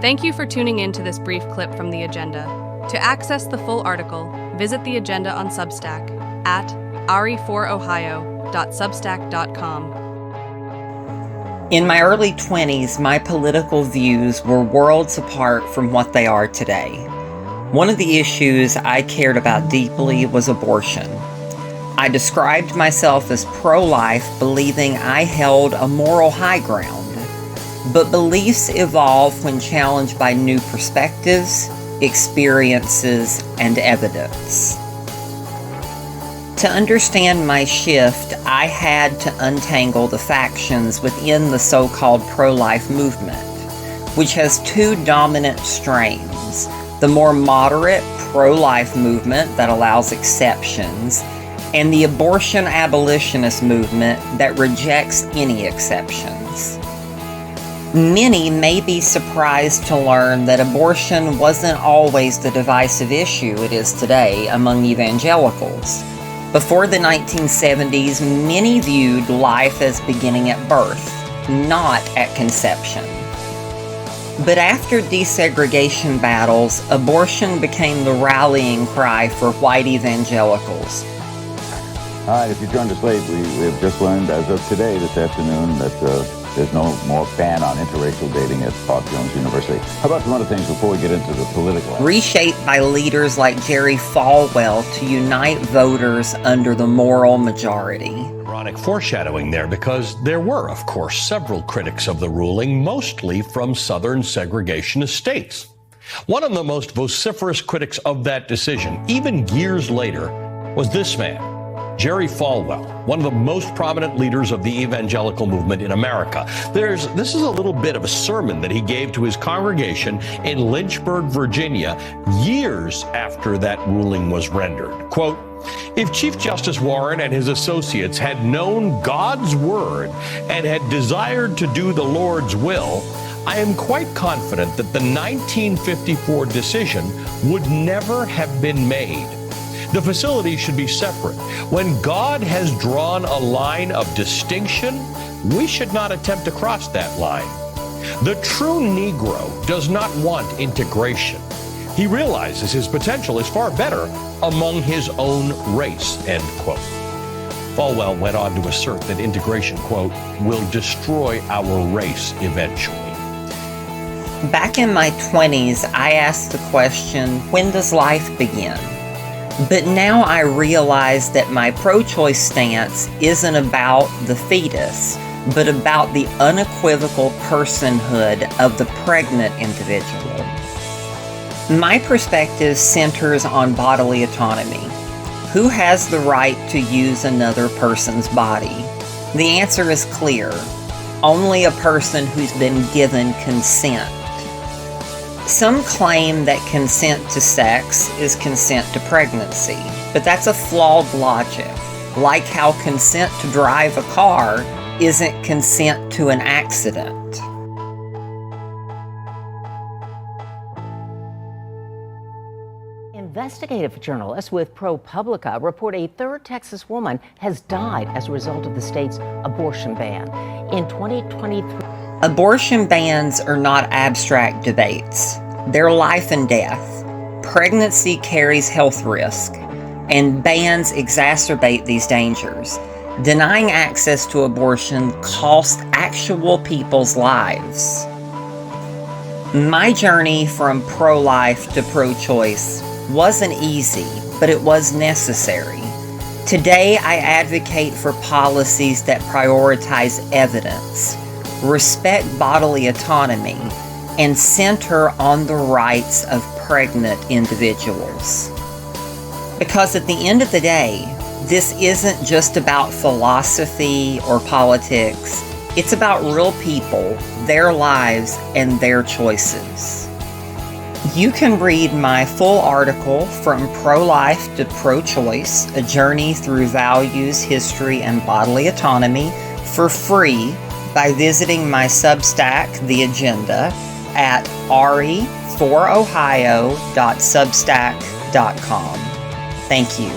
Thank you for tuning in to this brief clip from the agenda. To access the full article, visit the agenda on Substack at ari4ohio.substack.com. In my early 20s, my political views were worlds apart from what they are today. One of the issues I cared about deeply was abortion. I described myself as pro-life, believing I held a moral high ground. But beliefs evolve when challenged by new perspectives, experiences, and evidence. To understand my shift, I had to untangle the factions within the so-called pro-life movement, which has two dominant strains: the more moderate pro-life movement that allows exceptions, and the abortion abolitionist movement that rejects any exceptions. Many may be surprised to learn that abortion wasn't always the divisive issue it is today among evangelicals. Before the 1970s, many viewed life as beginning at birth, not at conception. But after desegregation battles, abortion became the rallying cry for white evangelicals. All right, if you joined us late, we have just learned as of today, this afternoon, that there's no more ban on interracial dating at Bob Jones University. How about some other things before we get into the political? Reshaped by leaders like Jerry Falwell to unite voters under the moral majority. Ironic foreshadowing there, because there were, of course, several critics of the ruling, mostly from Southern segregationist states. One of the most vociferous critics of that decision, even years later, was this man, Jerry Falwell, one of the most prominent leaders of the evangelical movement in America. This is a little bit of a sermon that he gave to his congregation in Lynchburg, Virginia, years after that ruling was rendered. Quote, "If Chief Justice Warren and his associates had known God's word and had desired to do the Lord's will, I am quite confident that the 1954 decision would never have been made. The facility should be separate. When God has drawn a line of distinction, we should not attempt to cross that line. The true Negro does not want integration. He realizes his potential is far better among his own race," end quote. Falwell went on to assert that integration, quote, "will destroy our race eventually." Back in my 20s, I asked the question, when does life begin? But now I realize that my pro-choice stance isn't about the fetus, but about the unequivocal personhood of the pregnant individual. My perspective centers on bodily autonomy. Who has the right to use another person's body? The answer is clear. Only a person who's been given consent. Some claim that consent to sex is consent to pregnancy, but that's a flawed logic. Like how consent to drive a car isn't consent to an accident. Investigative journalists with ProPublica report a third Texas woman has died as a result of the state's abortion ban. In 2023, abortion bans are not abstract debates. They're life and death. Pregnancy carries health risk, and bans exacerbate these dangers. Denying access to abortion costs actual people's lives. My journey from pro-life to pro-choice wasn't easy, but it was necessary. Today, I advocate for policies that prioritize evidence, respect bodily autonomy, and center on the rights of pregnant individuals. Because at the end of the day, this isn't just about philosophy or politics. It's about real people, their lives, and their choices. You can read my full article, From Pro-Life to Pro-Choice, A Journey Through Values, History, and Bodily Autonomy, for free by visiting my Substack, The Agenda, at ari4ohio.substack.com. Thank you.